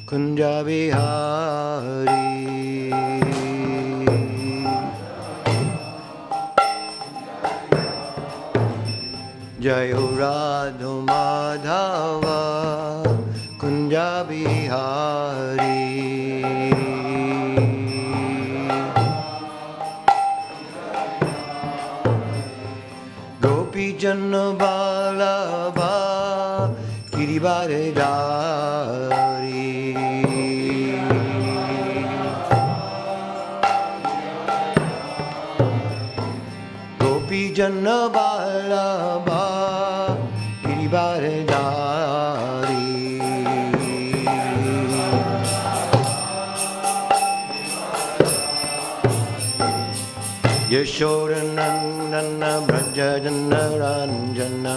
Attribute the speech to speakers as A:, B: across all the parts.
A: Kunja Vihari. Jayo Radha Madhava Kunja Vihari. Gopi Janna Vallabha Girivardhari. Gopi Janna Vallabha Girivardhari. Yashoda Nandana Brajadana Ranjana.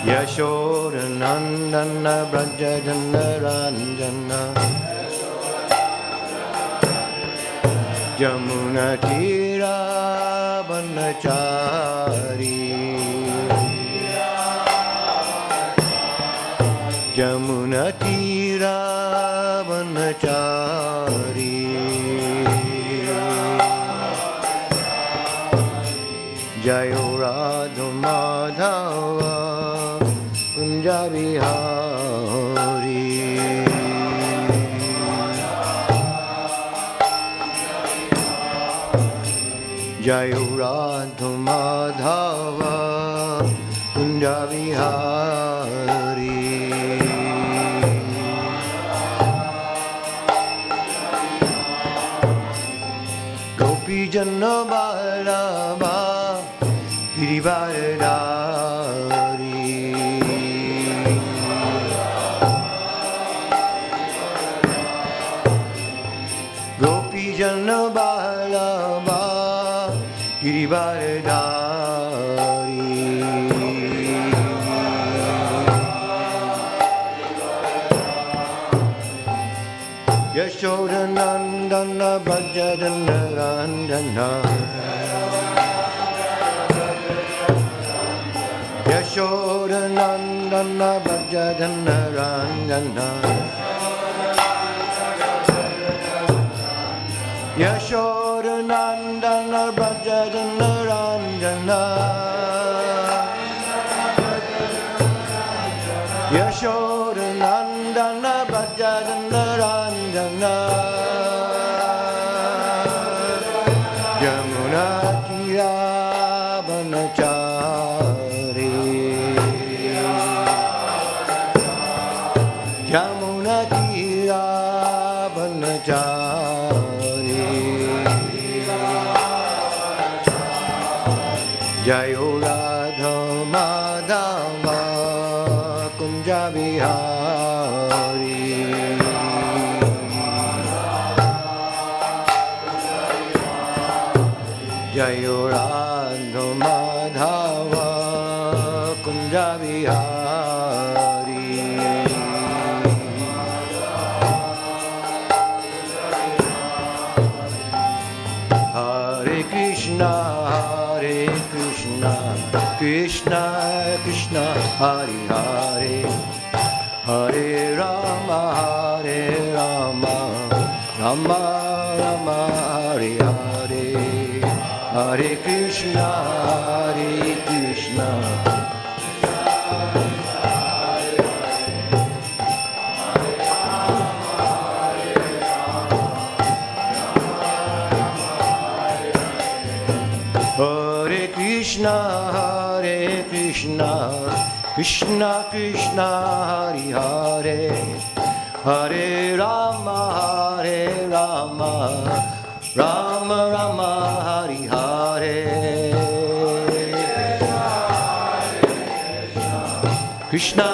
A: Yashoda Nandana Brajadana Ranjana. Jamuna Tira Vanachari. Jamuna Tira Vanachari. Jayo Radha Madhava Kunja Vihari. Jayo Radha Madhava Kunja Vihari. Gopi Janna Vallabha Girivardhari. Gopi Janna Vallabha Girivardhari. Yashoda Nandana Brajadana Ranjana. Yashoda Nandana Brajadana Ranjana. Yashoda Nandana Brajadana Ranjana. Yashoda Nandana Brajadana Ranjana. Yamuna Tira Vanachari. Yamuna Tira Vanachari. Jayo Radha Madhava Kunja Vihari. Jayo Radha Madhava Kunja Vihari. Hare Krishna, Hare Krishna, Krishna Krishna, Hare Hare, Hare Rama, Hare Rama, Rama Rama, Hare Hare, Hare Krishna, Hare Krishna. Hare Krishna, Hare Krishna, Krishna Krishna, Hare Hare, Hare Rama, Hare Rama, Rama Rama, Hare Hare. Krishna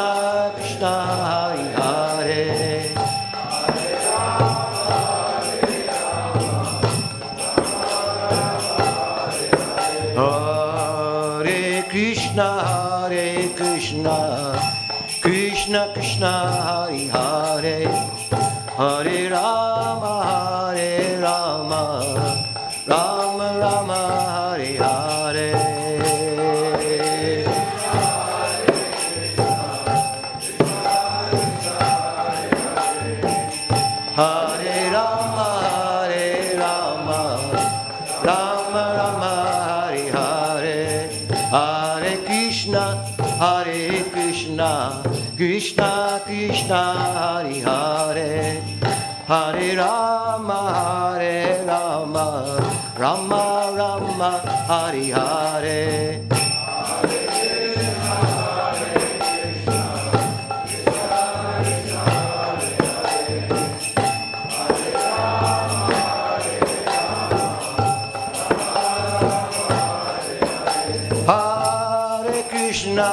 A: Krishna, Hare Hare. Hare Krishna, Hare Krishna, Krishna Krishna, Hare Hare, Hare Rama, Hare Rama, Rama Rama, Hare Hare. Hare Krishna, Krishna Krishna, Hare Hare, Hare Rama, Hare Rama, Rama Rama, Hare Hare. Hare Krishna,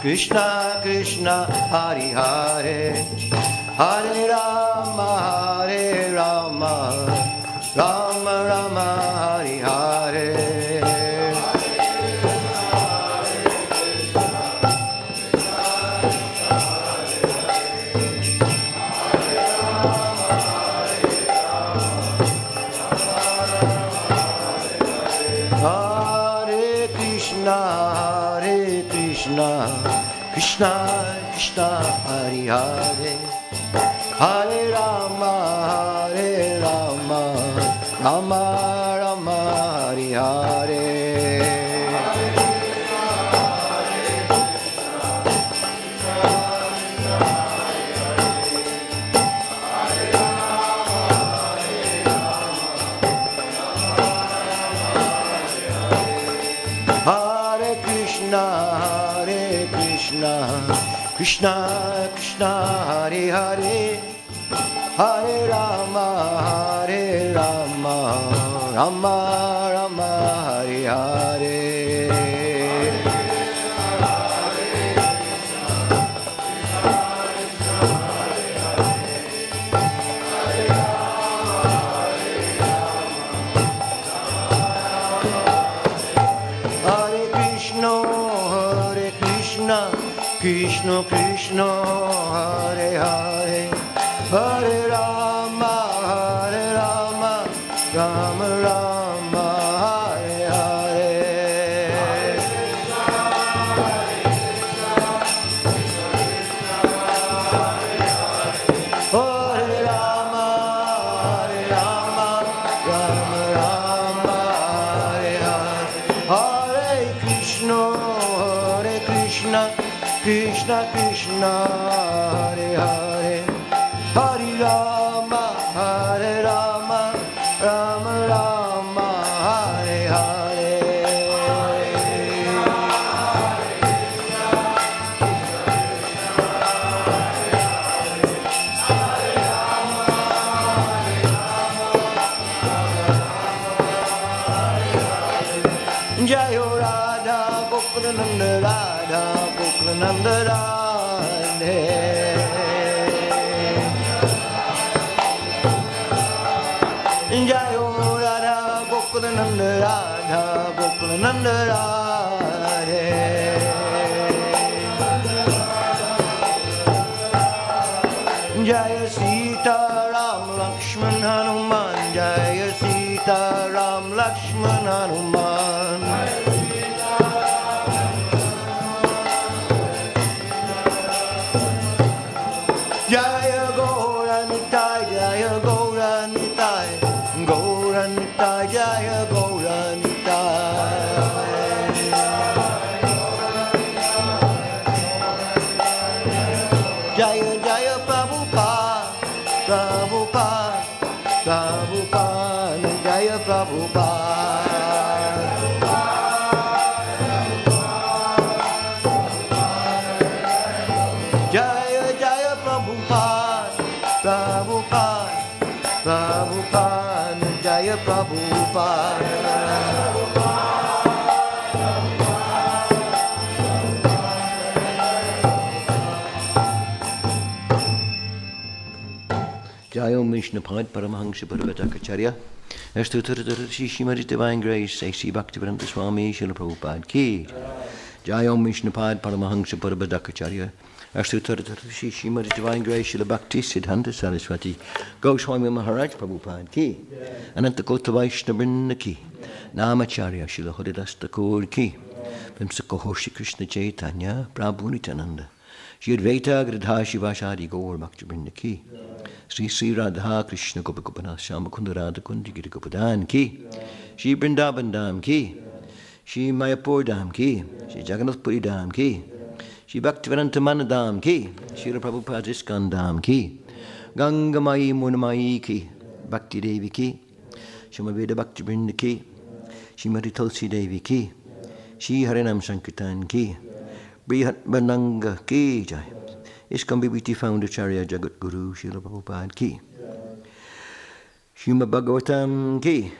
A: Krishna Krishna, Hare Hare, Hare Rama, Hare Rama, Rama Rama, Hare Hare. Krishna Krishna, Hare Hare, Hare Rama, Hare Rama, Rama Rama, Hare Hare. Hare Krishna, Krishna Krishna, Hare Hare, Hare Rama, Hare Rama, Rama Rama, Hare Hare. Hare Krishna Krishna, Hare Hare, Hare Rama, Hare Rama, Rama Rama, Hare Hare. Hare Rama, Hare Rama, Rama Rama, Hare Hare. Hare Krishna, Krishna Krishna, Hare Hare, Hare Rama, Hare Rama, Rama Rama, Hare Hare. Jayo Radha Gokulananda, Radha Gokulananda Radhe. Jayo Radha Gokulananda, Radha Gokulananda Radhe. Jaya Sita Ram Lakshman Hanuman, Jaya Sita Ram Lakshman Hanuman. Jaya Gauranitai, Jaya Gauranitai, Gauranitai, Jaya Gauranitai. Jaya Jaya Prabhupada, Prabhupada, Prabhupada, Jaya Prabhupada. Jaya Jaya Prabhupada, Prabhupada, Prabhupada, Jaya Prabhupada. Jai Om Vishnupad Paramahansa Paravatakacharya. Shri Srimati Divine Grace, A.C. Bhaktivedanta Swami Srila Prabhupada Ki. Jai Om Vishnupad Paramahansa Paravatakacharya. Shri Srimati Divine Grace Srila Bhakti Siddhanta Saraswati Goswami Maharaj Prabhupada Ki. Ananta Kota Vaishnavrinda Ki. Namacharya Srila Haridas Thakur Ki. Vimsako Shri Krishna Chaitanya Prabhu Nityananda. Shri Advaita Gridha Shivashadi Gaur Bhaktivinoda Ki. Sri Sri Radha Krishna Gopakupana Shyamakunda Radha Kundi Giri Gopadan Ki. Shri Vrindavan Dham Ki. Shri Mayapur Dham ki, Shri Jagannath Puri Dham ki, Shri Bhaktivedanta Manor Dham ki, Srila Prabhupada ISKCON Dham ki, Ganga Mai Munamai ki, Bhakti Devi ki, Shri Veda Bhakti Vrinda ki, Shrimati Tulsi Devi ki, Shri Harinam Sankirtan ki, Brihat Bananga ki jai, ISKCON BBT Founder Charya Jagat Guru Srila Prabhupada ki, Srimad Bhagavatam ki,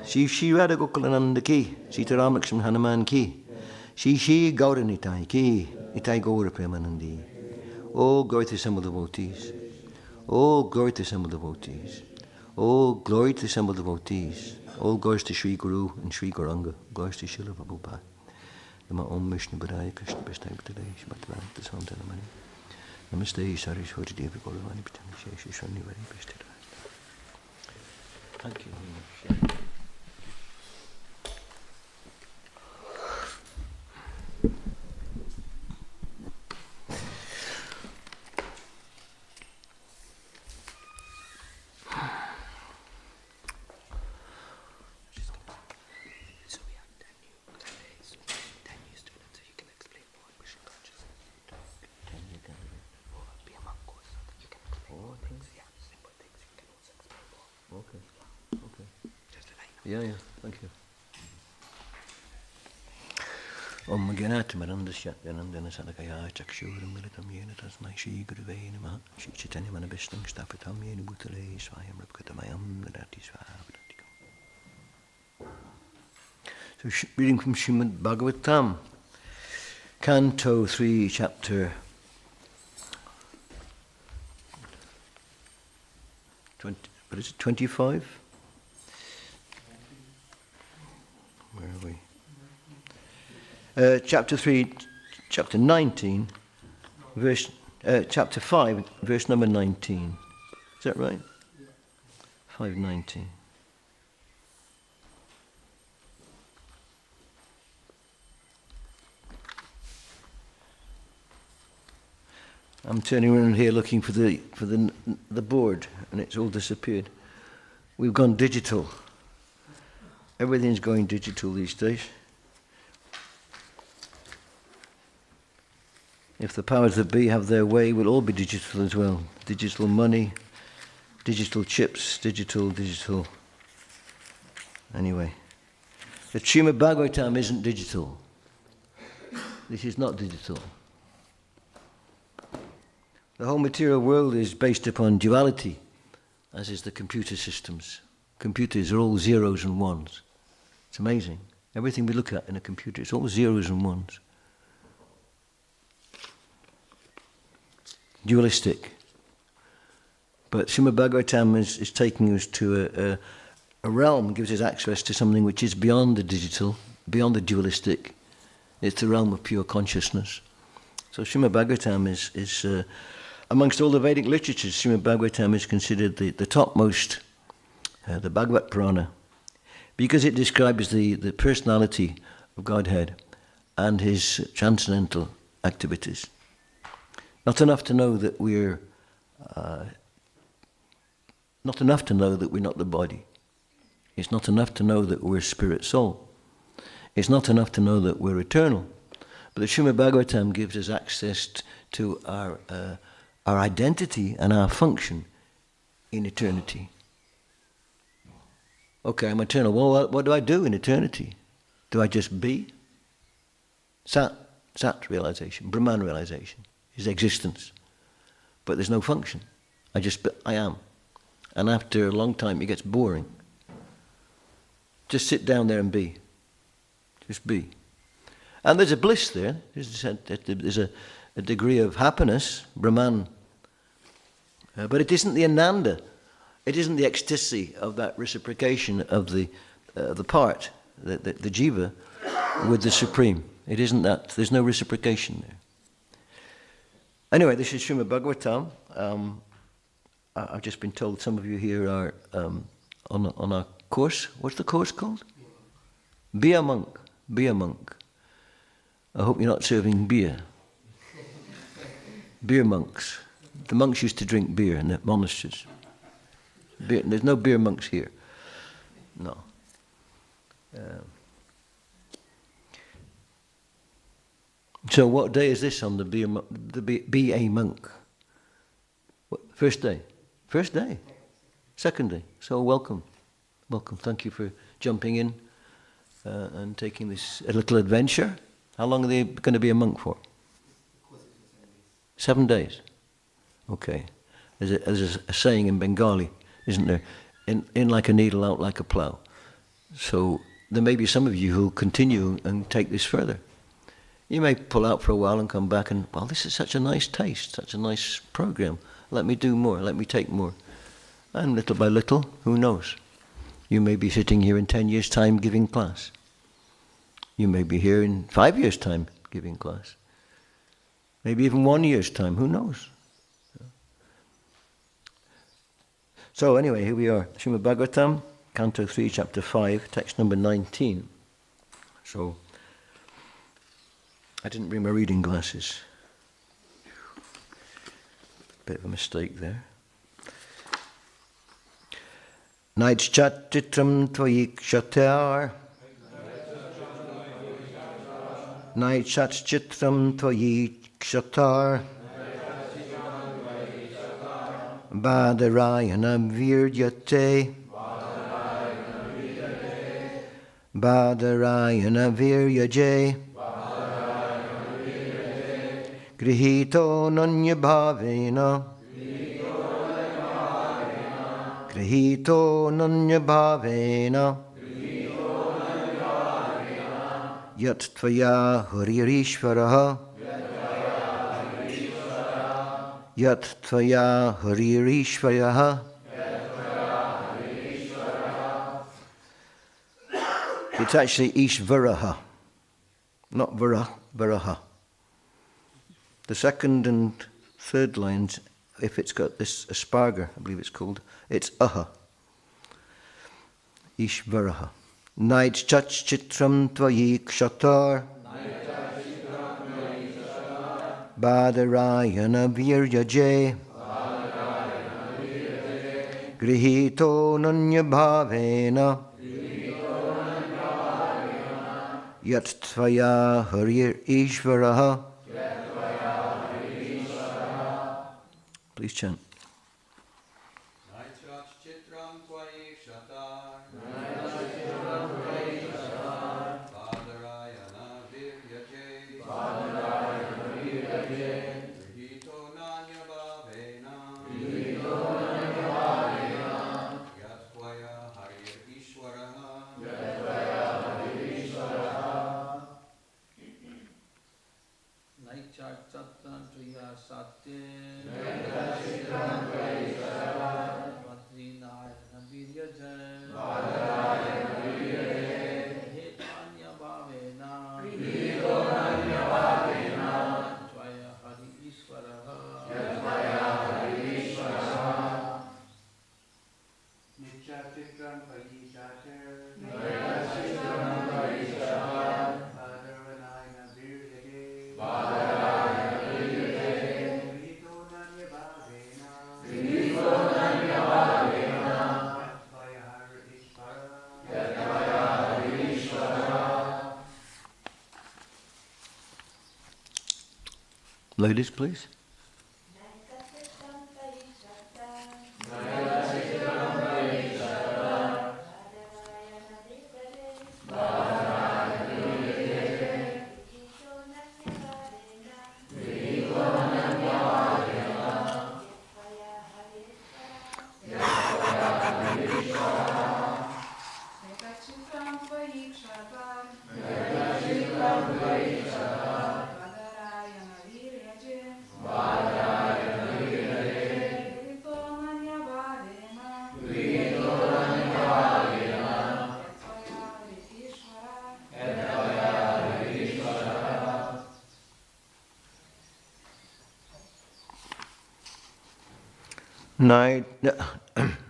A: Shri Radha Gokulananda ki, Sita Ramakrishna Hanuman ki, Shri Gaura Nitai ki, Nitai Gaura Premanandi. Oh, glory to some of the devotees. Oh, glory to some of the devotees. Oh, glory to some of the devotees. Oh, glory to Sri Guru and Sri Gauranga. Glory to Srila Prabhupada. Nama Om Vishnu Padaya Krishna Prasthaya Bhutale Bhaktivedanta Manor. Namaste Saraswati Devi Gauravani Pitani Shesha Shanivari Prasthaya. Thank you very much. Yeah, thank you. Om Ganata Marandasya Yanandana Sadakaya Chakshuram Militam Yena Tasmai Shri Guruve Namaha Shri Chaitanya Manabhishtam Stapitam Yena Bhutale Swayam Rapkatamayam Nadati Swabhatikam. So reading from Srimad Bhagavatam, Canto 3, Chapter 25? Where are we? Chapter 3, chapter 19, chapter 5, verse number 19. Is that right? 5:19. I'm turning around here looking for the board, and it's all disappeared. We've gone digital. Everything's going digital these days. If the powers that be have their way, we'll all be digital as well. Digital money, digital chips, digital. Anyway, the Srimad Bhagavatam isn't digital. This is not digital. The whole material world is based upon duality, as is the computer systems. Computers are all zeros and ones. It's amazing. Everything we look at in a computer, it's all zeros and ones. Dualistic. But Srimad Bhagavatam is taking us to a realm, gives us access to something which is beyond the digital, beyond the dualistic. It's the realm of pure consciousness. So Srimad Bhagavatam is amongst all the Vedic literatures, Srimad Bhagavatam is considered the topmost, the Bhagavad Purana, because it describes the personality of Godhead and his transcendental activities. Not enough to know that we're not the body. It's not enough to know that we're spirit soul. It's not enough to know that we're eternal. But the Srimad Bhagavatam gives us access to our identity and our function in eternity. Okay, I'm eternal. Well, what do I do in eternity? Do I just be? Sat realization, Brahman realization is existence. But there's no function. I am. And after a long time, it gets boring. Just sit down there and be. Just be. And there's a bliss there. There's a degree of happiness, Brahman. But it isn't the ananda. It isn't the ecstasy of that reciprocation of the part, the jiva, with the supreme. It isn't that. There's no reciprocation there. Anyway, this is Srimad Bhagavatam. I've just been told some of you here are on our course. What's the course called? Be a monk. Be a monk. I hope you're not serving beer. Beer monks. The monks used to drink beer in the monasteries. Beer, there's no beer monks here. No. So what day is this on the be a monk? What, first day? First day? Second day. So welcome. Welcome. Thank you for jumping in and taking this a little adventure. How long are they going to be a monk for? 7 days. Okay. There's a saying in Bengali, isn't there? In like a needle, out like a plough. So there may be some of you who'll continue and take this further. You may pull out for a while and come back and, well, this is such a nice taste, such a nice program. Let me do more, let me take more. And little by little, who knows? You may be sitting here in 10 years' time giving class. You may be here in 5 years' time giving class. Maybe even 1 year's time, who knows? So anyway, here we are. Srimad Bhagavatam, Canto 3, Chapter 5, text number 19. So, I didn't bring my reading glasses. Bit of a mistake there. Naichat chitram tvayi kshatar. Naichat chitram tvayi kshatar. Badarayana viryate. Badarayana viryaje. Grihito nanya bhavena. Grihito nanya bhavena. Yat tvaya haririshvaraha. Yat tvaya haririshvaraha. It's actually Ishvaraha, not Varaha. The second and third lines, if it's got this asparga, I believe it's called, it's aha. Ishvaraha. Naid chach chitram tvayi kshatar. Badarayana viryaje. Grihito nanya bhavena. Yat tvaya harir ishvaraha. Please chant. Ladies, please.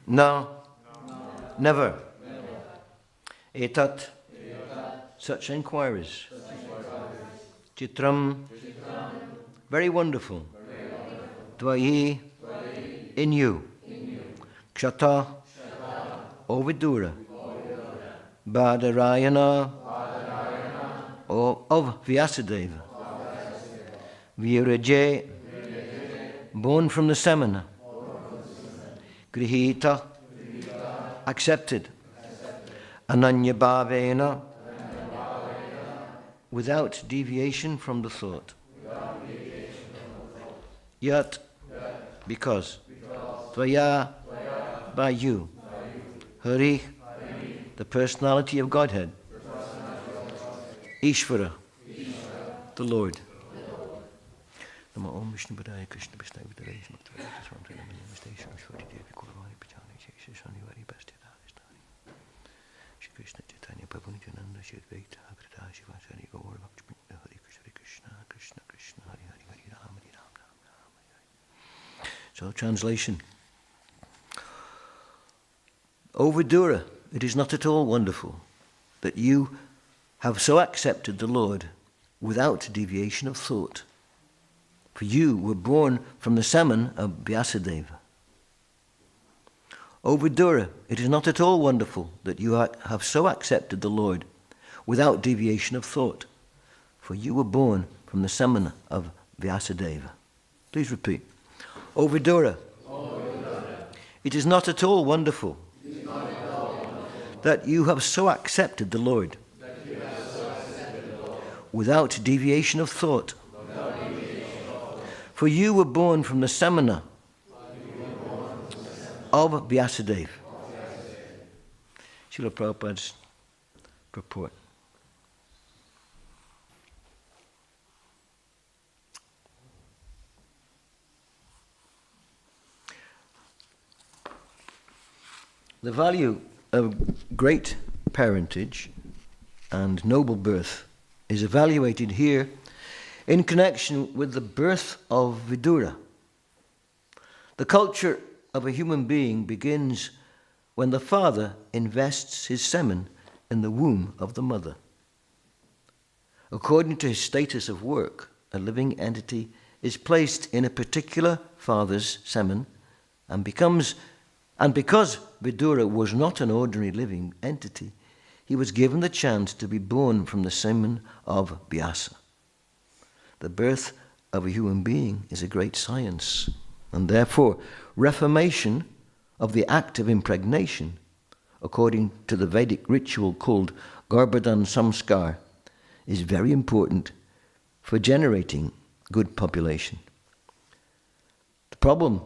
A: No, never. Etat, such inquiries. Chitram, very wonderful. Tvayi, in you. Kshata, Ovidura. Badarayana, of Vyasadeva. Viraje, born from the semina. Grihita, accepted. Ananyabhavena, without deviation from the thought. Yat, because. Tvaya, by you. Hari, the personality of Godhead. Ishvara, the Lord. Namo Om Vishnu Padaya Krishna Vishnu Vidare Smakta Swami Namaste Shri Devi Kurvani Pachani Shri Shanivari Bastida Shri Krishna Chaitanya Prabhu Nityananda Shri Advaita Akrita Shivasari Gaur Bhaktivedanta Hare Krishna Krishna Krishna Hare Hare Hare Ram Ram Hare Hare. So translation. O Vidura, it is not at all wonderful that you have so accepted the Lord without deviation of thought. For you were born from the semen of Vyasadeva. O Vidura, it is not at all wonderful that you have so accepted the Lord without deviation of thought. For you were born from the semen of Vyasadeva. Please repeat. O Vidura, it is not at all wonderful that you have so accepted the Lord without deviation of thought. For you were born from the semina of Vyasadeva. Srila Prabhupada's purport. The value of great parentage and noble birth is evaluated here in connection with the birth of Vidura. The culture of a human being begins when the father invests his semen in the womb of the mother. According to his status of work, a living entity is placed in a particular father's semen and because Vidura was not an ordinary living entity, he was given the chance to be born from the semen of Vyasa. The birth of a human being is a great science, and therefore reformation of the act of impregnation, according to the Vedic ritual called Garbhadan Samskar, is very important for generating good population. The problem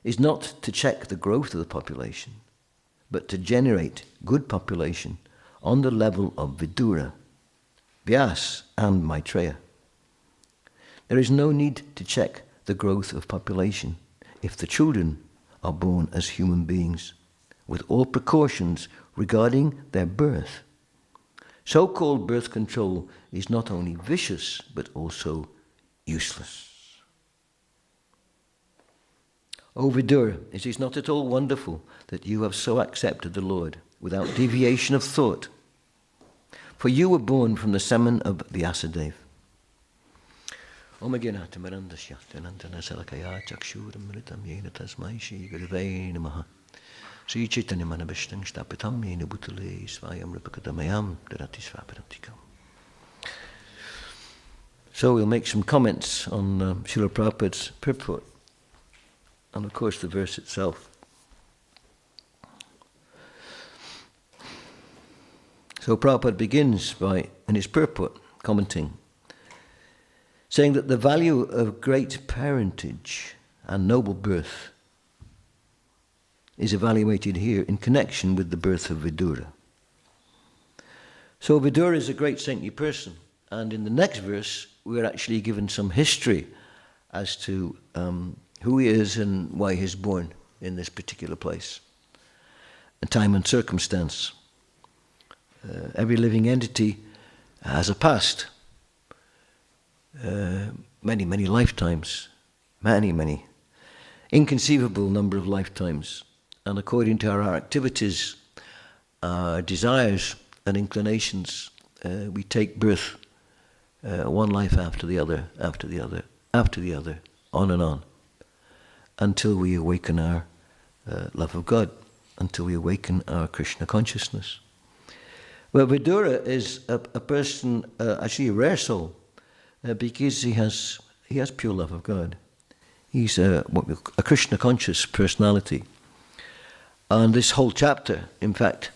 A: is not to check the growth of the population, but to generate good population on the level of Vidura, Vyas, and Maitreya. There is no need to check the growth of population if the children are born as human beings, with all precautions regarding their birth. So-called birth control is not only vicious, but also useless. O Vidura, it is not at all wonderful that you have so accepted the Lord without deviation of thought, for you were born from the semen of Vyasadeva. Om Agyanata Marandasya Tanantana Salakaya Chakshuram Mritam Yena Tasmai Shri Gurave Namaha Sri Chaitanya Manabhishtam Shtapitam Yena Bhutale Svayam Rupakadamayam Darati Svaparantikam. So we'll make some comments on Srila Prabhupada's purport and of course the verse itself. So Prabhupada begins by, in his purport, commenting, saying that the value of great parentage and noble birth is evaluated here in connection with the birth of Vidura. So Vidura is a great saintly person, and in the next verse we're actually given some history as to who he is and why he's born in this particular place, and time and circumstance. Every living entity has a past, many lifetimes, many inconceivable number of lifetimes, and according to our activities, our desires and inclinations, we take birth, one life after the other, on and on, until we awaken our love of God, until we awaken our Krishna consciousness. Well, Vidura is a person, actually a rare soul, because he has He has pure love of God. He's a Krishna conscious personality. And this whole chapter, in fact,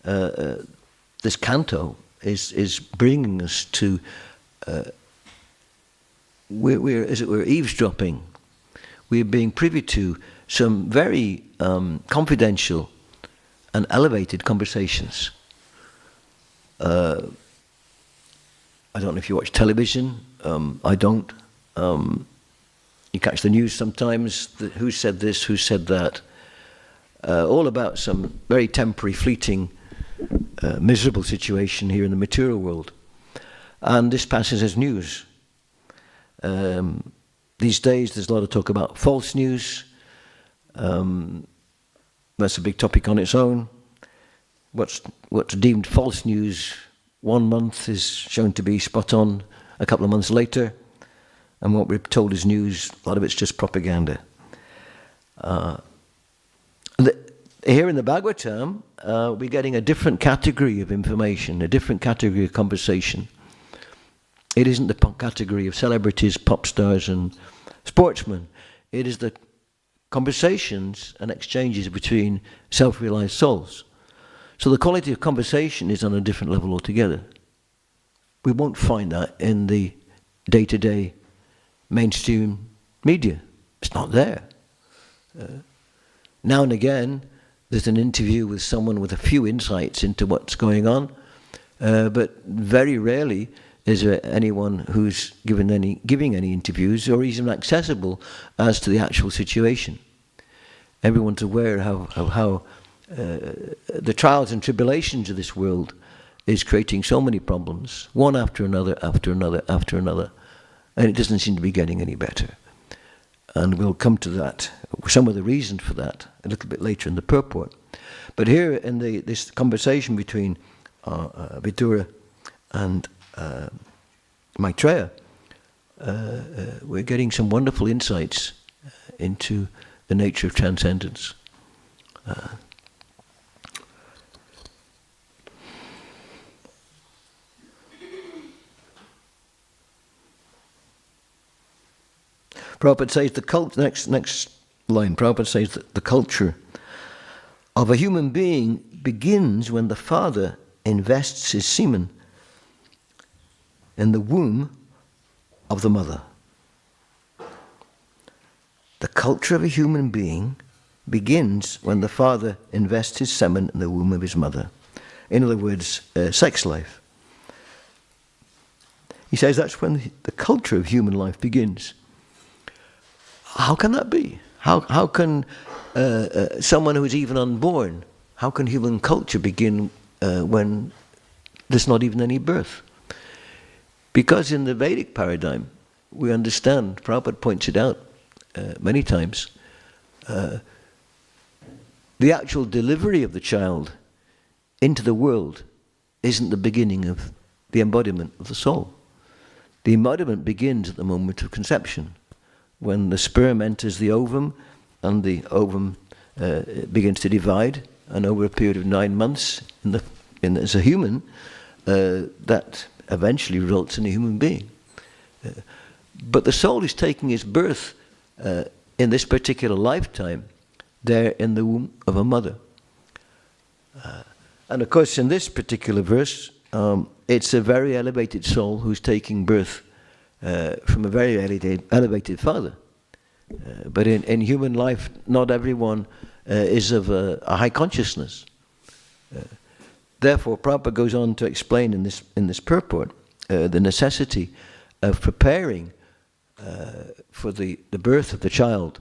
A: this canto is bringing us to, we're, as it were, eavesdropping. We're being privy to some very confidential and elevated conversations. I don't know if you watch television. I don't. You catch the news sometimes. Who said this? Who said that? All about some very temporary, fleeting, miserable situation here in the material world. And this passes as news. These days, there's a lot of talk about false news. That's a big topic on its own. What's deemed false news 1 month is shown to be spot on a couple of months later. And what we're told is news, a lot of it's just propaganda. Here in the Bhagavatam, we're getting a different category of information, a different category of conversation. It isn't the category of celebrities, pop stars and sportsmen. It is the conversations and exchanges between self-realized souls. So the quality of conversation is on a different level altogether. We won't find that in the day-to-day mainstream media. It's not there. Now and again, there's an interview with someone with a few insights into what's going on, but very rarely is there anyone who's giving any interviews or even accessible as to the actual situation. Everyone's aware of how the trials and tribulations of this world is creating so many problems, one after another, after another, after another, and it doesn't seem to be getting any better. And we'll come to that, some of the reasons for that, a little bit later in the purport. But here in this conversation between Vidura and Maitreya, we're getting some wonderful insights into the nature of transcendence. Prabhupada says next line, Prabhupada says that the culture of a human being begins when the father invests his semen in the womb of the mother. The culture of a human being begins when the father invests his semen in the womb of his mother. In other words, sex life. He says that's when the culture of human life begins. How can that be? How can someone who is even unborn, how can human culture begin when there's not even any birth? Because in the Vedic paradigm, we understand, Prabhupada points it out many times, the actual delivery of the child into the world isn't the beginning of the embodiment of the soul. The embodiment begins at the moment of conception, when the sperm enters the ovum and the ovum begins to divide, and over a period of 9 months, as a human, that eventually results in a human being. But the soul is taking its birth in this particular lifetime there in the womb of a mother. And of course, in this particular verse, it's a very elevated soul who's taking birth from a very elevated father. But in human life, not everyone is of a high consciousness. Therefore, Prabhupada goes on to explain in this purport the necessity of preparing for the birth of the child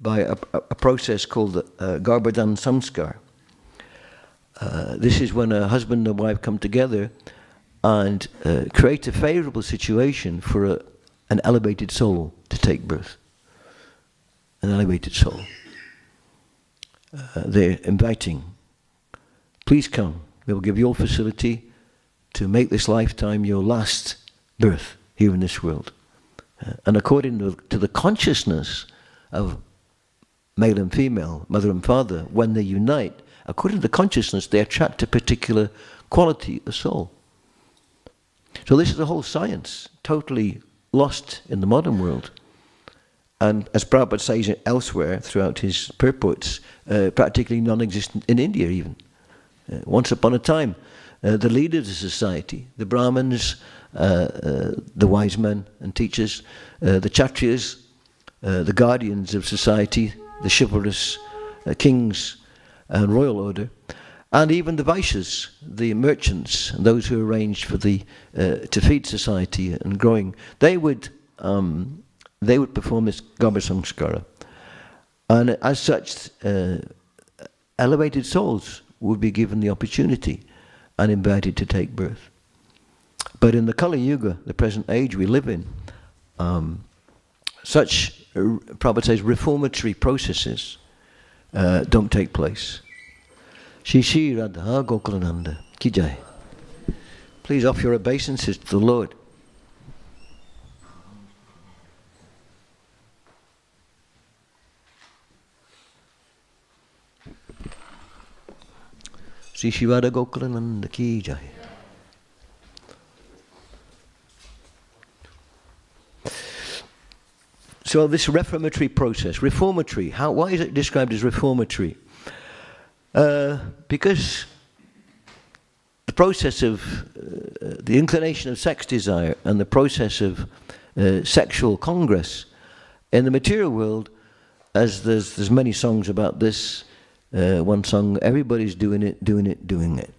A: by a process called Garbhadan Samskar. This is when a husband and wife come together and create a favorable situation for an elevated soul to take birth. An elevated soul. They're inviting, please come. We'll give you all facility to make this lifetime your last birth here in this world. And according to the consciousness of male and female, mother and father, when they unite, according to the consciousness, they attract a particular quality of soul. So this is a whole science, totally lost in the modern world. And as Prabhupada says elsewhere throughout his purports, practically non-existent in India even. Once upon a time, the leaders of society, the Brahmins, the wise men and teachers, the Kshatriyas, the guardians of society, the chivalrous kings and royal order, and even the Vaishyas, the merchants, and those who arranged for to feed society and growing, they would perform this Garbha Samskara. And as such, elevated souls would be given the opportunity and invited to take birth. But in the Kali Yuga, the present age we live in, such, Prabhupada says, reformatory processes don't take place. Shri Shri Radha Gokulananda Ki Jai. Please offer your obeisances to the Lord. Shri Shri Radha Gokulananda Ki Jai. So this reformatory process, reformatory, why is it described as reformatory? Because the process of the inclination of sex desire and the process of sexual congress in the material world, as there's many songs about this. One song, everybody's doing it.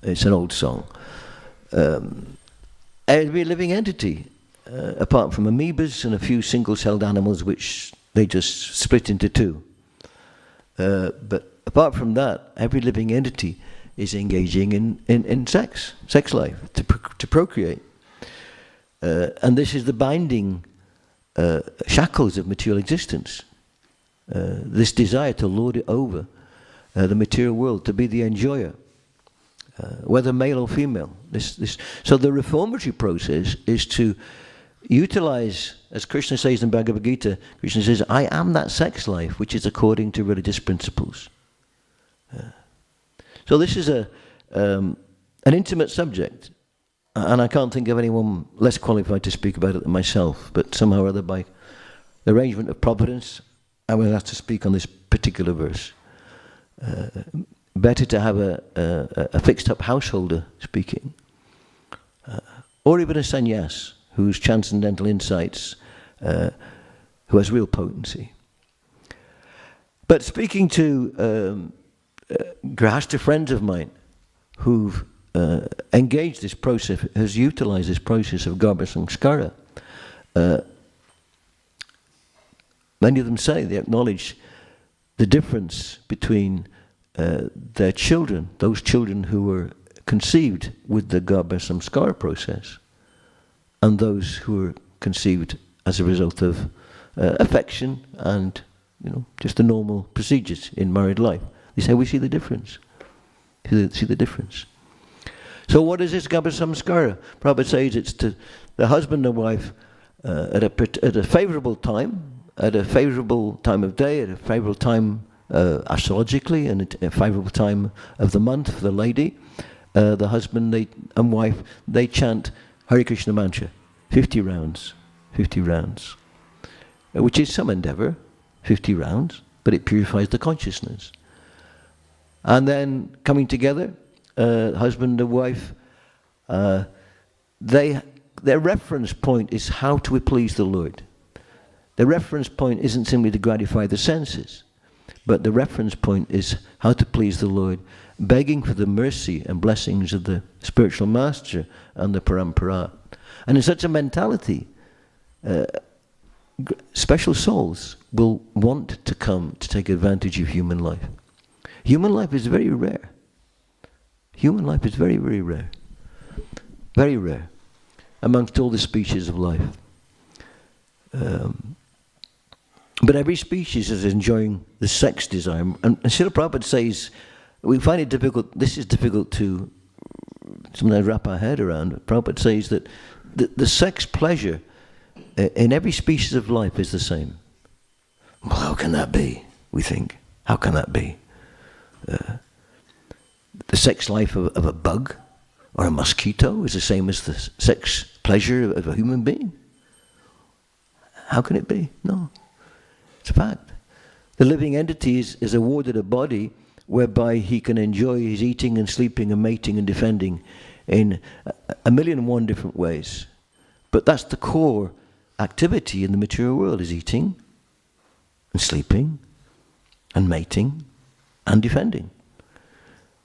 A: It's an old song. Every living entity, apart from amoebas and a few single-celled animals, which they just split into two. But apart from that, every living entity is engaging in sex life, to procreate. And this is the binding shackles of material existence. This desire to lord it over the material world, to be the enjoyer, whether male or female. So the reformatory process is to utilize, as Krishna says in Bhagavad Gita, Krishna says, I am that sex life which is according to religious principles. So this is an intimate subject, and I can't think of anyone less qualified to speak about it than myself, but somehow or other, by the arrangement of providence, I will have to speak on this particular verse. Better to have a fixed-up householder speaking, or even a sannyas whose transcendental insights, who has real potency. But speaking to Grihastha friends of mine who've engaged this process, has utilized this process of Garbha Samskara, many of them say, they acknowledge the difference between their children, those children who were conceived with the Garbha Samskara process, and those who were conceived as a result of affection and, just the normal procedures in married life. They say, we see the difference. See the difference. So what is this Garbha Samskara? Prabhupada says it's to the husband and wife at a favorable time, at a favorable time of day, at a favorable time astrologically, and at a favorable time of the month for the lady. The husband and wife, they chant Hare Krishna mantra, 50 rounds, which is some endeavor, 50 rounds, but it purifies the consciousness. And then coming together, husband and wife, their reference point is how to please the Lord. The reference point isn't simply to gratify the senses, but the reference point is how to please the Lord, begging for the mercy and blessings of the spiritual master and the parampara. And in such a mentality, special souls will want to come to take advantage of human life. Human life is very rare. Human life is very, very rare. Very rare amongst all the species of life. But every species is enjoying the sex desire. And Srila Prabhupada says, we find it difficult, this is difficult to sometimes wrap our head around. Prabhupada says that the sex pleasure in every species of life is the same. Well, how can that be, we think? How can that be? The sex life of a bug or a mosquito is the same as the sex pleasure of a human being. How can it be? No. It's a fact. The living entity is awarded a body whereby he can enjoy his eating and sleeping and mating and defending in a million and one different ways. But that's the core activity in the material world, is eating and sleeping and mating and defending.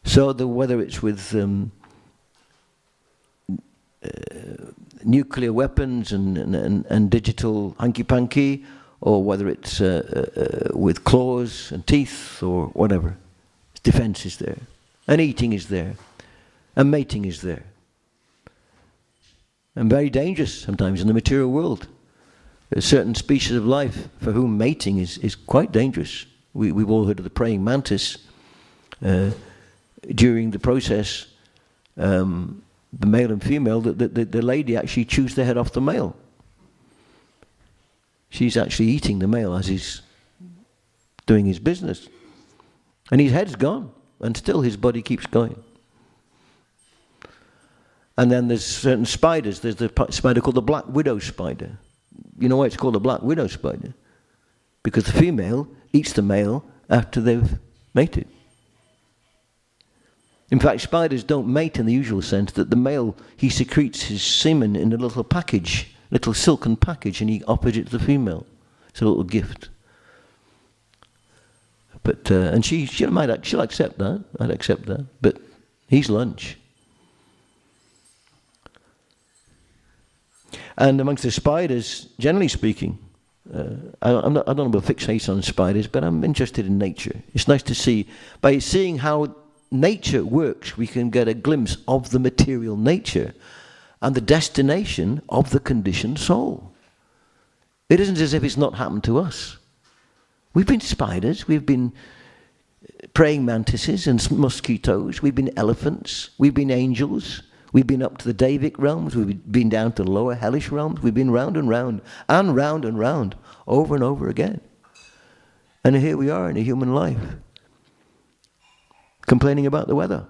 A: So whether it's with nuclear weapons and digital hanky-panky, or whether it's with claws and teeth or whatever, defense is there, and eating is there, and mating is there. And very dangerous sometimes in the material world. There's certain species of life for whom mating is quite dangerous. We've all heard of the praying mantis. During the process, the male and female, the lady actually chews the head off the male. She's actually eating the male as he's doing his business. And his head's gone, and still his body keeps going. And then there's certain spiders. There's the spider called the black widow spider. You know why it's called a black widow spider? Because the female eats the male after they've mated. In fact, spiders don't mate in the usual sense, that the male, he secretes his semen in a little package, little silken package, and he offers it to the female. It's a little gift. But and she'll accept that. I'd accept that. But he's lunch. And amongst the spiders, generally speaking, I don't know about fixation on spiders, but I'm interested in nature. It's nice to see, by seeing how nature works, we can get a glimpse of the material nature and the destination of the conditioned soul. It isn't as if it's not happened to us. We've been spiders, we've been praying mantises and mosquitoes, we've been elephants, we've been angels, we've been up to the Davic realms, we've been down to the lower hellish realms, we've been round and round, and round and round, over and over again. And here we are in a human life, complaining about the weather.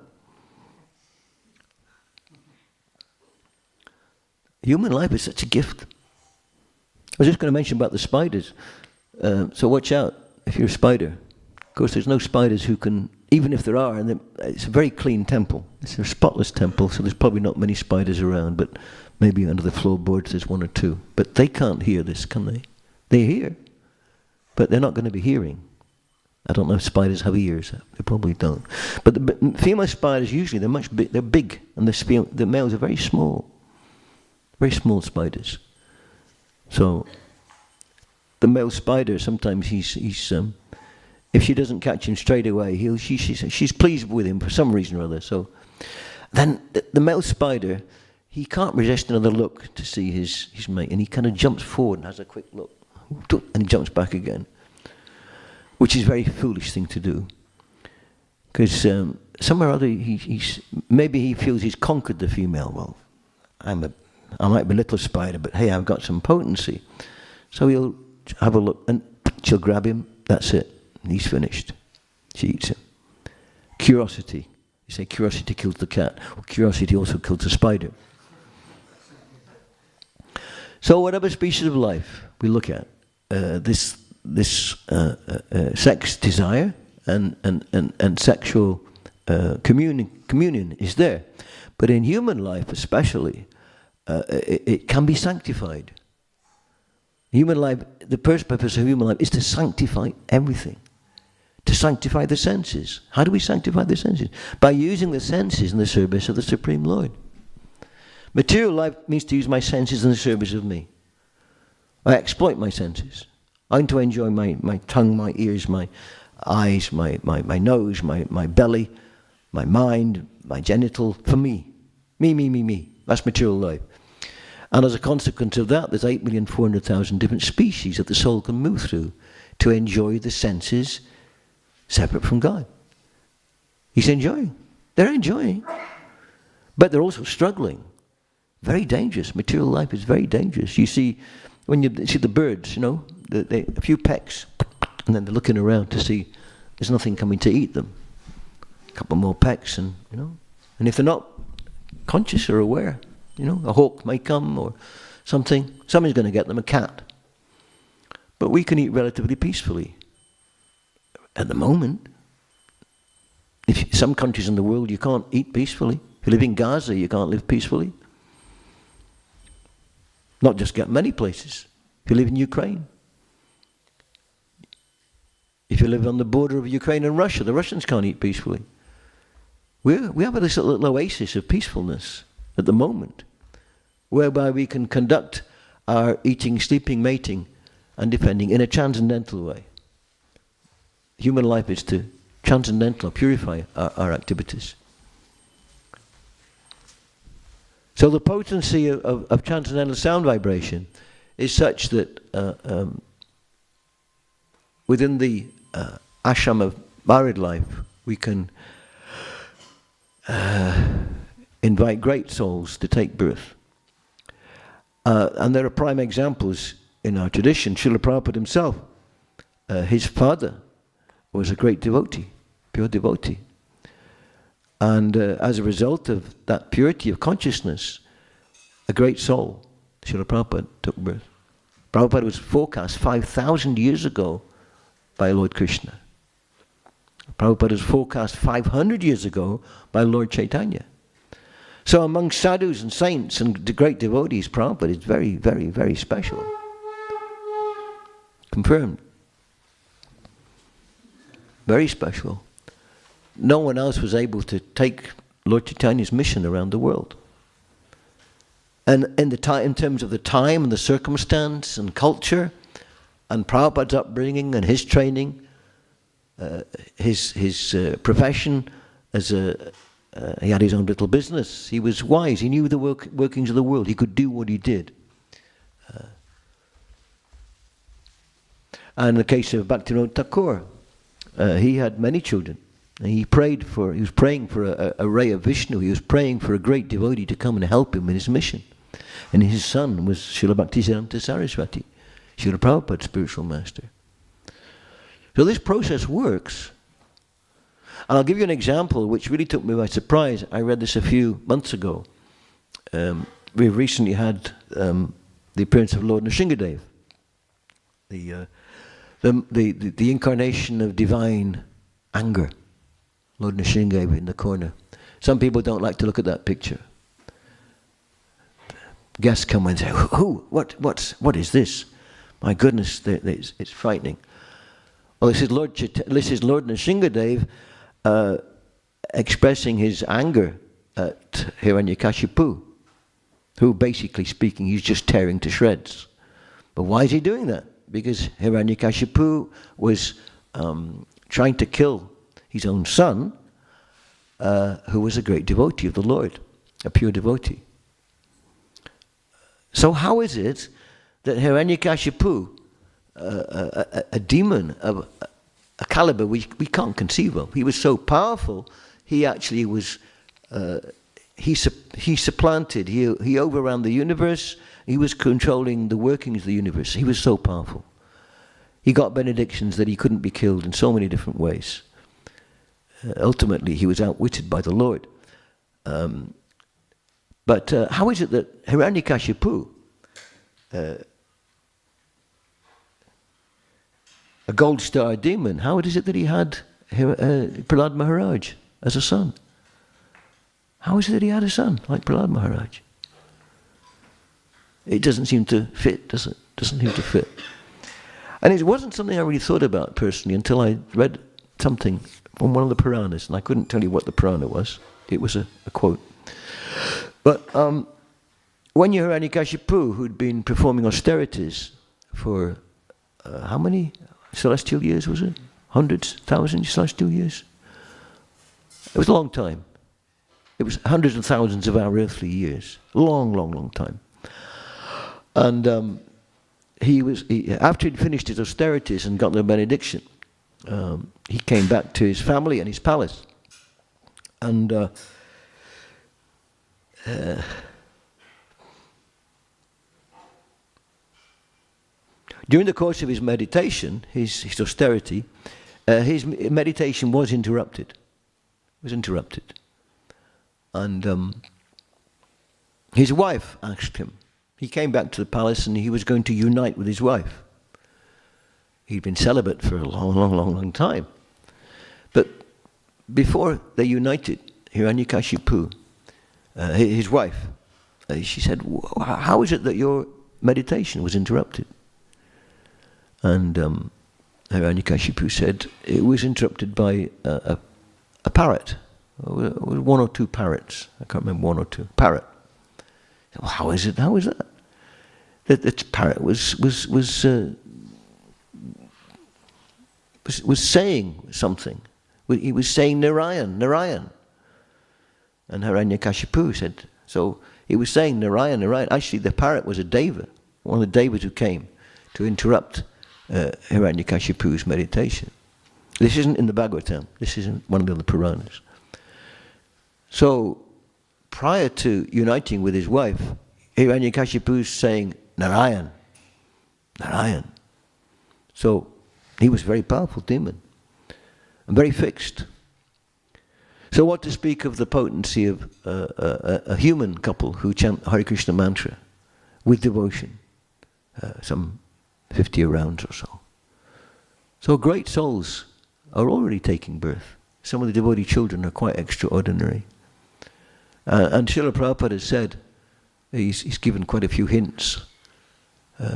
A: Human life is such a gift. I was just going to mention about the spiders. So watch out if you're a spider. Of course, there's no spiders who can, even if there are, and it's a very clean temple. It's a spotless temple, so there's probably not many spiders around, but maybe under the floorboards there's one or two. But they can't hear this, can they? They hear, but they're not going to be hearing. I don't know if spiders have ears. They probably don't. But the female spiders, usually, they're big, and the males are very small. Very small spiders. So the male spider, sometimes he's if she doesn't catch him straight away, she's pleased with him for some reason or other. So then the male spider, he can't resist another look to see his mate, and he kind of jumps forward and has a quick look, and he jumps back again, which is a very foolish thing to do, because somewhere or other maybe he feels he's conquered the female. Well, I might be a little spider, but hey, I've got some potency. So he'll have a look, and she'll grab him. That's it. He's finished. She eats him. Curiosity. You say curiosity kills the cat. Well, curiosity also kills the spider. So whatever species of life we look at, this sex desire and sexual communion is there. But in human life especially, it can be sanctified. Human life, the first purpose of human life is to sanctify everything. To sanctify the senses. How do we sanctify the senses? By using the senses in the service of the Supreme Lord. Material life means to use my senses in the service of me. I exploit my senses. I'm to enjoy my tongue, my ears, my eyes, my nose, my belly, my mind, my genital, for me. Me. That's material life. And as a consequence of that, there's 8,400,000 different species that the soul can move through to enjoy the senses separate from God. He's enjoying. They're enjoying. But they're also struggling. Very dangerous. Material life is very dangerous. You see, when you see the birds, a few pecks, and then they're looking around to see there's nothing coming to eat them. A couple more pecks, and and if they're not conscious or aware, a hawk may come or something. Something's going to get them, a cat. But we can eat relatively peacefully. At the moment, some countries in the world you can't eat peacefully. If you live in Gaza, you can't live peacefully. Not just get many places. If you live in Ukraine. If you live on the border of Ukraine and Russia, the Russians can't eat peacefully. We have this little oasis of peacefulness at the moment, whereby we can conduct our eating, sleeping, mating, and defending in a transcendental way. Human life is to transcendental, purify our activities. So the potency of transcendental sound vibration is such that within the ashram of married life, we can invite great souls to take birth. And there are prime examples in our tradition. Srila Prabhupada himself, his father was a great devotee, pure devotee. And as a result of that purity of consciousness, a great soul, Srila Prabhupada, took birth. Prabhupada was forecast 5,000 years ago by Lord Krishna. Prabhupada was forecast 500 years ago by Lord Chaitanya. So among sadhus and saints and the great devotees, Prabhupada is very, very, very special. Confirmed. Very special. No one else was able to take Lord Chaitanya's mission around the world. And in terms of the time and the circumstance and culture and Prabhupada's upbringing and his training, his profession as he had his own little business. He was wise. He knew the workings of the world. He could do what he did. And in the case of Bhaktivedanta Thakur, he had many children. And he was praying for a ray of Vishnu. He was praying for a great devotee to come and help him in his mission. And his son was Srila Bhaktisiddhanta Saraswati, Srila Prabhupada's spiritual master. So this process works. And I'll give you an example which really took me by surprise. I read this a few months ago. We recently had the appearance of Lord Nrsingadev, the incarnation of divine anger. Lord Nrsingadev in the corner. Some people don't like to look at that picture. Guests come and say, "Who? What is this? My goodness, it's frightening." Well, this is Lord Nrsingadev expressing his anger at Hiranyakashipu, who, basically speaking, he's just tearing to shreds. But why is he doing that? Because Hiranyakashipu was trying to kill his own son, who was a great devotee of the Lord, a pure devotee. So how is it that Hiranyakashipu, a demon of a caliber we can't conceive of, he was so powerful, he actually was, he supplanted, he overran the universe, he was controlling the workings of the universe. He was so powerful. He got benedictions that he couldn't be killed in so many different ways. Ultimately, he was outwitted by the Lord. But how is it that Hiranyakashipu, a gold star demon, how is it that he had Prahlad Maharaj as a son? How is it that he had a son like Prahlad Maharaj? It doesn't seem to fit, does it? Doesn't seem to fit. And it wasn't something I really thought about personally until I read something from one of the Puranas, and I couldn't tell you what the Purana was. It was a quote. But when Hiranyakashipu, who'd been performing austerities for how many celestial years was it? Hundreds, thousands celestial years? It was a long time. It was hundreds of thousands of our earthly years. Long, long, long time. And after he'd finished his austerities and got the benediction, he came back to his family and his palace. And during the course of his meditation, his austerity, his meditation was interrupted. It was interrupted. And his wife asked him. He came back to the palace and he was going to unite with his wife. He'd been celibate for a long time. But before they united, Hiranyakashipu, his wife, she said, how is it that your meditation was interrupted? And Hiranyakashipu said, it was interrupted by a parrot. One or two parrots. I can't remember, one or two. Parrot. Well, how is it? How is that? That parrot was saying something. He was saying Narayan, Narayan. And Hiranyakashipu said, so he was saying Narayan, Narayan. Actually, the parrot was a deva, one of the devas who came to interrupt Hiranyakashipu's meditation. This isn't in the Bhagavatam. This isn't one of the other Puranas. So, prior to uniting with his wife, Hiranyakashipu is saying Narayan, Narayan. So, he was a very powerful demon and very fixed. So what to speak of the potency of a human couple who chant Hare Krishna mantra with devotion, some 50 rounds or so. So great souls are already taking birth. Some of the devotee children are quite extraordinary. And Srila Prabhupada has said, he's given quite a few hints.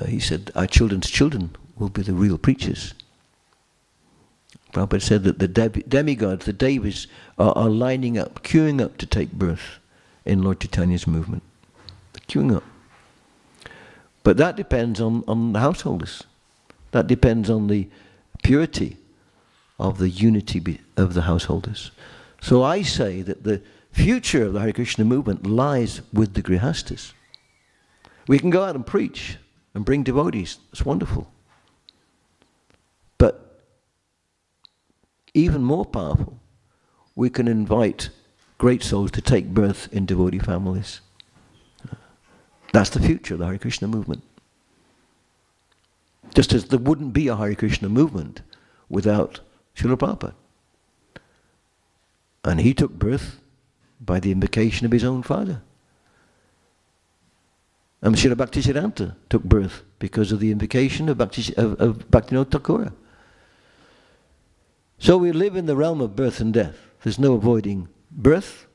A: He said, our children's children will be the real preachers. Prabhupada said that the demigods, the devas, are lining up, queuing up to take birth in Lord Chaitanya's movement. They're queuing up. But that depends on the householders. That depends on the purity of the unity of the householders. So I say that the future of the Hare Krishna movement lies with the grihastas. We can go out and preach and bring devotees. It's wonderful. But even more powerful, we can invite great souls to take birth in devotee families. That's the future of the Hare Krishna movement. Just as there wouldn't be a Hare Krishna movement without Srila Prabhupada. And he took birth by the invocation of his own father. And Srila Bhaktivedanta took birth because of the invocation of Bhaktivinoda Thakur. So we live in the realm of birth and death. There's no avoiding birth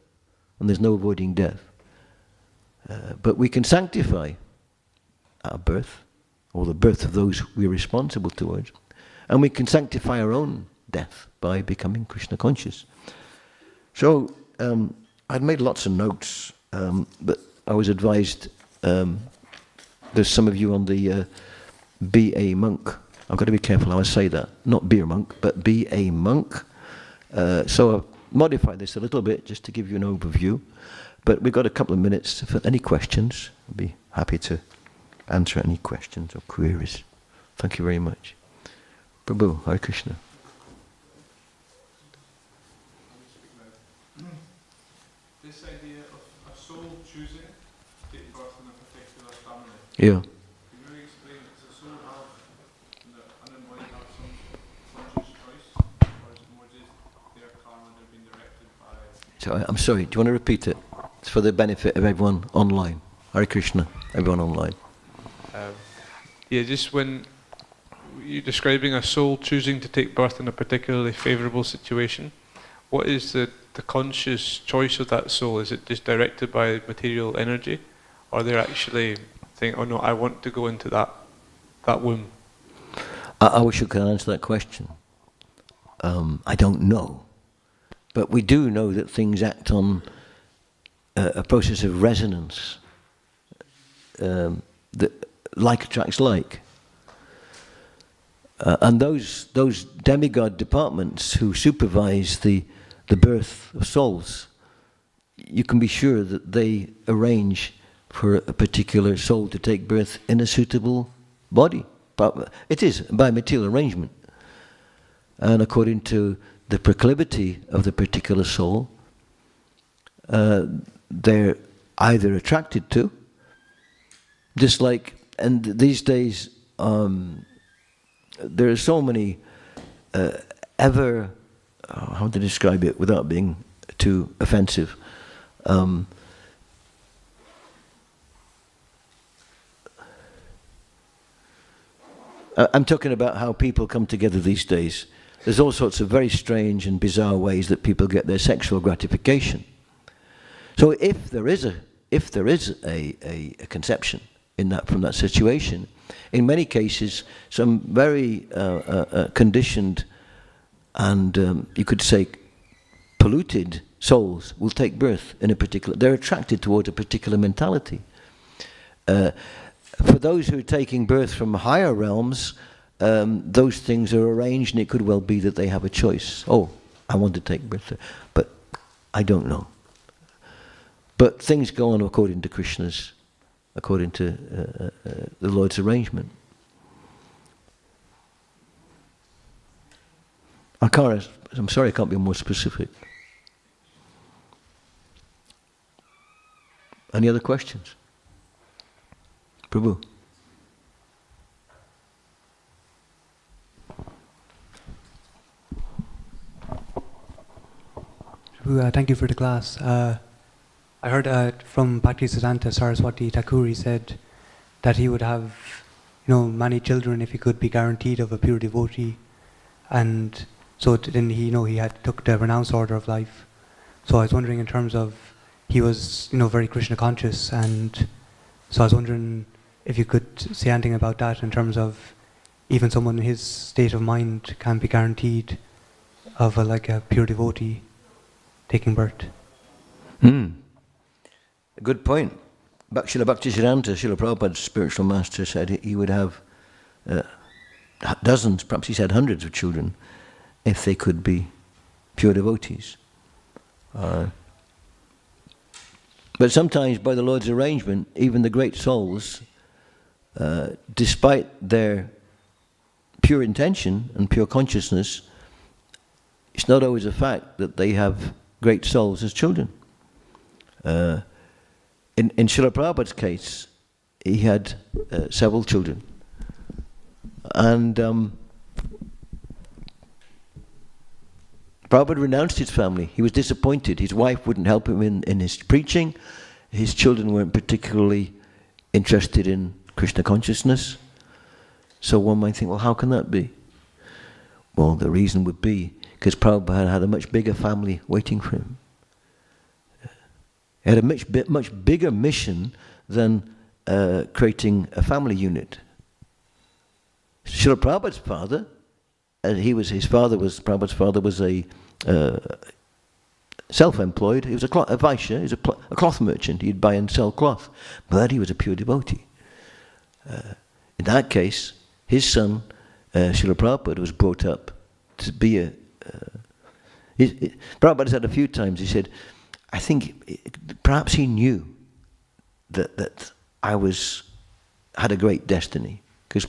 A: and there's no avoiding death. But we can sanctify our birth, or the birth of those we're responsible towards, and we can sanctify our own death by becoming Krishna conscious. So I'd made lots of notes, but I was advised there's some of you on the Be a Monk. I've got to be careful how I say that. Not be a monk, but be a monk. So I've modified this a little bit just to give you an overview. But we've got a couple of minutes for any questions. I'll be happy to answer any questions or queries. Thank you very much. Prabhu, Hare Krishna.
B: This idea of a soul choosing to take birth in a particular family.
A: Yeah.
B: Can you explain, does a soul have, the unembodied have some conscious choice? Or is it more just their karma they're being directed by?
A: So I'm sorry, do you want to repeat it? It's for the benefit of everyone online. Hare Krishna, everyone online.
B: Yeah, just when you're describing a soul choosing to take birth in a particularly favourable situation, what is the conscious choice of that soul? Is it just directed by material energy? Or they're actually saying, oh no, I want to go into that womb?
A: I wish I could answer that question. I don't know. But we do know that things act on a process of resonance. That like attracts like. And those demigod departments who supervise the birth of souls, you can be sure that they arrange for a particular soul to take birth in a suitable body. It is by material arrangement. And according to the proclivity of the particular soul, they're either attracted to, just like, and these days there are so many how to describe it without being too offensive, I'm talking about how people come together these days. There's all sorts of very strange and bizarre ways that people get their sexual gratification. So if there is a conception from that situation, in many cases, some very conditioned and you could say polluted souls will take birth in a particular. They're attracted toward a particular mentality. For those who are taking birth from higher realms, those things are arranged, and it could well be that they have a choice. Oh, I want to take birth there, but I don't know. But things go on according to Krishna's, according to the Lord's arrangement. I'm sorry I can't be more specific. Any other questions? Prabhu.
C: Prabhu, thank you for the class. I heard from Bhaktivedanta Saraswati Thakur, he said that he would have, many children if he could be guaranteed of a pure devotee, and so then he had took the renounced order of life. So I was wondering, in terms of, he was very Krishna conscious, and so I was wondering if you could say anything about that, in terms of even someone in his state of mind can be guaranteed of a pure devotee taking birth.
A: A good point. Srila Bhaktisiddhanta, Srila Prabhupada's spiritual master, said he would have dozens, perhaps he said hundreds of children, if they could be pure devotees. But sometimes, by the Lord's arrangement, even the great souls, despite their pure intention and pure consciousness, it's not always a fact that they have great souls as children. In Srila Prabhupada's case, he had several children. And Prabhupada renounced his family. He was disappointed. His wife wouldn't help him in his preaching. His children weren't particularly interested in Krishna consciousness. So one might think, well, how can that be? Well, the reason would be because Prabhupada had a much bigger family waiting for him. He had a much bigger mission than creating a family unit. Srila Prabhupada's father, Prabhupada's father was a self-employed. He was a vaishya, he was a cloth merchant. He'd buy and sell cloth, but he was a pure devotee. In that case, his son, Srila Prabhupada, was brought up to be Prabhupada said a few times, he said, I think perhaps he knew that I had a great destiny. Because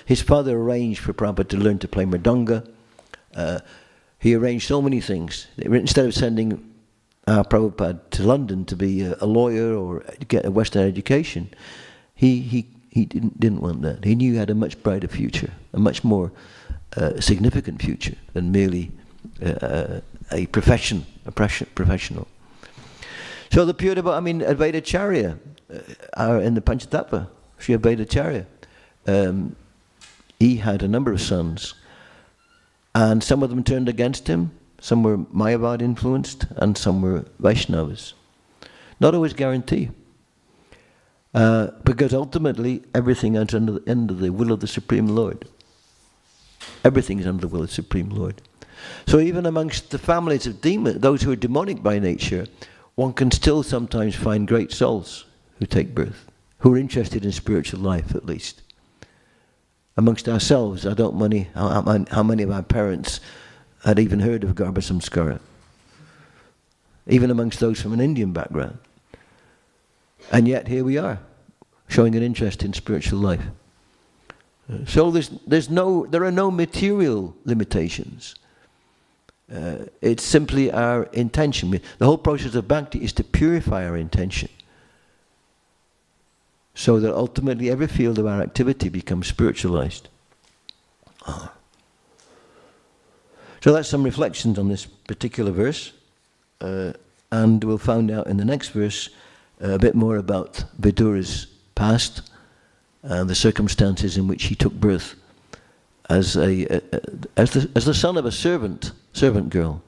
A: his father arranged for Prabhupada to learn to play mridanga. He arranged so many things. Instead of sending Prabhupada to London to be a lawyer or get a Western education, he didn't want that. He knew he had a much brighter future, a much more significant future than merely a professional. So the pure devotee, Advaita Charya, are in the Panchatattva, Sri Advaita Charya. He had a number of sons, and some of them turned against him. Some were Mayavad influenced, and some were Vaishnavas. Not always guarantee, because ultimately everything is under the will of the Supreme Lord. Everything is under the will of the Supreme Lord. So even amongst the families of demons, those who are demonic by nature, one can still sometimes find great souls who take birth, who are interested in spiritual life at least. Amongst ourselves, I don't know how many of our parents had even heard of Garbha Samskara, even amongst those from an Indian background. And yet here we are, showing an interest in spiritual life. So there are no material limitations. It's simply our intention. The whole process of bhakti is to purify our intention, so that ultimately every field of our activity becomes spiritualized. So that's some reflections on this particular verse, and we'll find out in the next verse a bit more about Vidura's past and the circumstances in which he took birth as the son of a servant girl.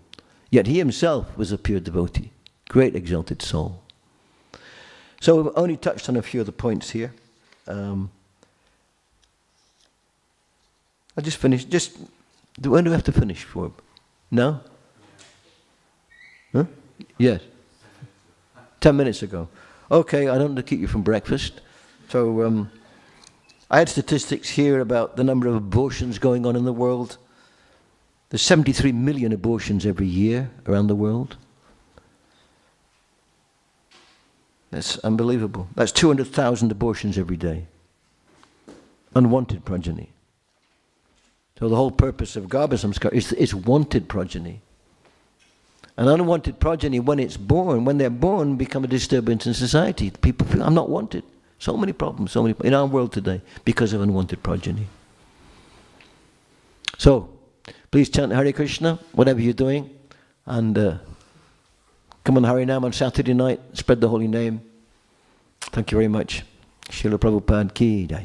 A: Yet he himself was a pure devotee, great exalted soul. So we've only touched on a few of the points here. I'll just finish. When do we have to finish for? No? Huh? Yes. 10 minutes ago. Okay, I don't want to keep you from breakfast. So I had statistics here about the number of abortions going on in the world. There's 73 million abortions every year around the world. That's unbelievable. That's 200,000 abortions every day. Unwanted progeny. So the whole purpose of Garbha Samskar is wanted progeny. An unwanted progeny, when they're born, become a disturbance in society. People feel, I'm not wanted. So many problems, in our world today, because of unwanted progeny. So, please chant Hare Krishna, whatever you're doing, and come on Harinam on Saturday night, spread the holy name. Thank you very much. Srila Prabhupada ki jai.